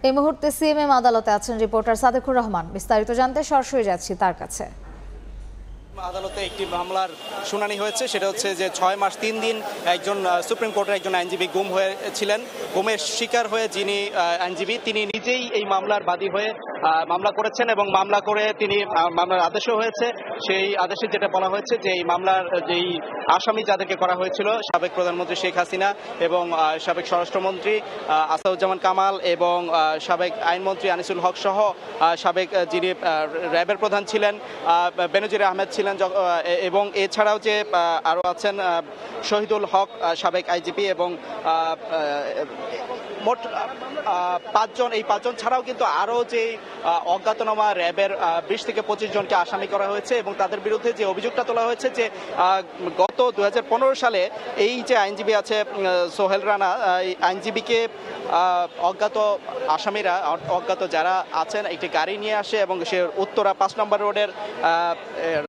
এই মুহূর্তে সিএমএম আদালতে আছেন রিপোর্টার সাদেকুর রহমান। বিস্তারিত জানতে সরাসরি যাচ্ছি তার কাছে। আদালতে একটি মামলার শুনানি হয়েছে, সেটা হচ্ছে যে 6 মাস 3 দিন একজন সুপ্রিম কোর্টের একজন আইনজীবী গুম হয়েছিলেন। গুমের শিকার হয়ে যিনি আইনজীবী, তিনি নিজেই এই মামলার বাদী হয়ে মামলা করেছেন এবং মামলা করে তিনি মামলার আদেশও হয়েছে। সেই আদেশে যেটা বলা হয়েছে যে এই মামলার যেই আসামি যাদেরকে করা হয়েছিল, সাবেক প্রধানমন্ত্রী শেখ হাসিনা এবং সাবেক স্বরাষ্ট্রমন্ত্রী আসাদুজ্জামান কামাল এবং সাবেক আইনমন্ত্রী আনিসুল হক সহ সাবেক যিনি র্যাবের প্রধান ছিলেন বেনজির আহমেদ ছিলেন, এবং এছাড়াও যে আরও আছেন শহীদুল হক সাবেক আইজিপি এবং মোট 5 জন। এই 5 জন ছাড়াও কিন্তু আরও যে অজ্ঞাতনামা র্যাবের 20 থেকে 25 জনকে আসামি করা হয়েছে এবং তাদের বিরুদ্ধে যে অভিযোগটা তোলা হয়েছে যে গত 2015 সালে এই যে আইনজীবী আছে সোহেল রানা, এই আইনজীবীকে অজ্ঞাত আসামিরা, অজ্ঞাত যারা আছেন, একটি গাড়ি নিয়ে আসে এবং সে উত্তরা 5 নম্বর রোডের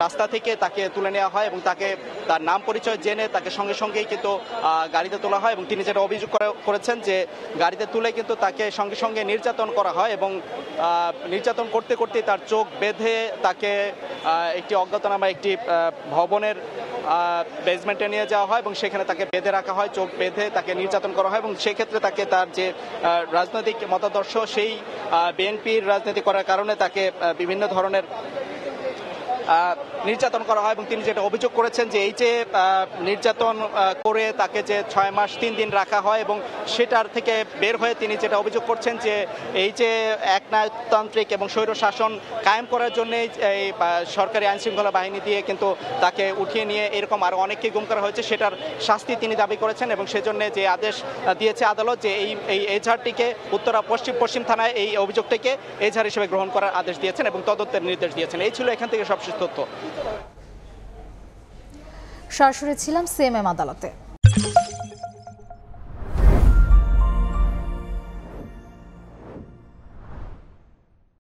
রাস্তা থেকে তাকে তুলে নেওয়া হয় এবং তার নাম পরিচয় জেনে তাকে সঙ্গে সঙ্গেই কিন্তু গাড়িতে তোলা হয়। এবং তিনি যেটা অভিযোগ করেছেন যে গাড়িতে তুলে কিন্তু তাকে সঙ্গে সঙ্গে নির্যাতন করা হয় এবং নির্যাতন করতে করতে তার চোখ বেঁধে তাকে একটি অজ্ঞাতনামা একটি ভবনের বেসমেন্টে নিয়ে যাওয়া হয় এবং সেখানে তাকে বেঁধে রাখা হয়, চোখ বেঁধে তাকে নির্যাতন করা হয় এবং সেক্ষেত্রে তাকে তার যে রাজনৈতিক মতাদর্শ, সেই বিএনপির রাজনীতি করার কারণে তাকে বিভিন্ন ধরনের নির্যাতন করা হয়। এবং তিনি যেটা অভিযোগ করেছেন যে এই যে নির্যাতন করে তাকে যে 6 মাস 3 দিন রাখা হয় এবং সেটার থেকে বের হয়ে তিনি যেটা অভিযোগ করছেন যে এই যে একনায়কতান্ত্রিক এবং স্বৈর শাসন কায়েম করার জন্য এই সরকারি আইনশৃঙ্খলা বাহিনী দিয়ে কিন্তু তাকে উঠিয়ে নিয়ে এরকম আরও অনেককে গুম করা হয়েছে, সেটার শাস্তি তিনি দাবি করেছেন এবং সেজন্য যে আদেশ দিয়েছে আদালত যে এই এজাহারটিকে উত্তরা পশ্চিম থানায় এই অভিযোগটিকে এজাহার হিসেবে গ্রহণ করার আদেশ দিয়েছেন এবং তদন্তের নির্দেশ দিয়েছেন। এই ছিল এখান থেকে সবশেষ তথ্য। সরাসরি ছিলাম সিএমএম আদালতে।